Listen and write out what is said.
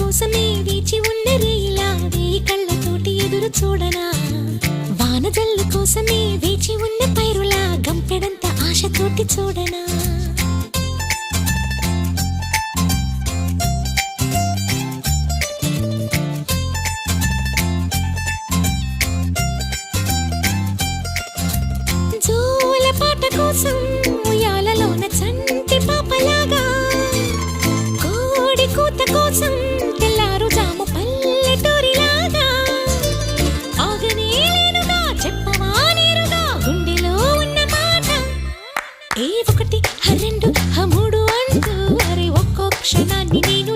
కోసమే వేచి ఉన్న రేయిలా వేయి కళ్ళతోటి ఎదురు చూడనా వానజల్లు కోసమే వేచి ఉన్న పైరులా గంపెడంత ఆశతోటి చూడనా జోల పాట కోసం ఉయ్యాలలోన చంటి పాపలాగా కోడి కూత కోసం తెల్లారు జాము పల్లెటూరిలాగా ఆగనే లేనుగా చెప్పవా నేరుగా గుండెలో ఉన్న మాట ఏ ఒకటి రెండు మూడు అంటూ అరే ఒక్కో క్షణాన్ని నేను